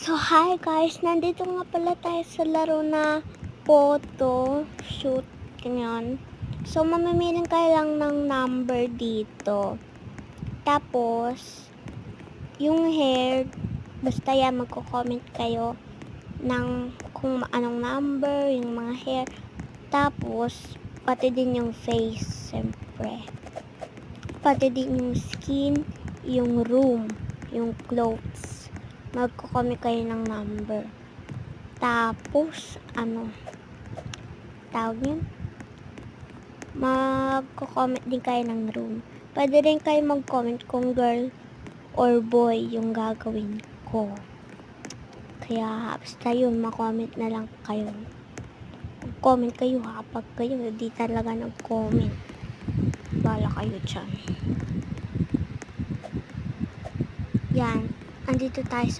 So, hi guys! Nandito nga pala tayo sa laro na photo shoot, ganyan. So, mamimili kayo lang ng number dito. Tapos, yung hair, basta yan, magko-comment kayo ng kung anong number, yung mga hair. Tapos, pati din yung face, siyempre. Pati din yung skin, yung room, yung clothes. Magko-comment kayo ng number. Tapos, tawag yun? Magko-comment din kayo ng room. Pwede rin kayo mag-comment kung girl or boy yung gagawin ko. Kaya, basta yun, mag-comment na lang kayo. Mag-comment kayo ha, pag kayo hindi talaga nag-comment. Bala kayo dyan. Yan, andito tayo sa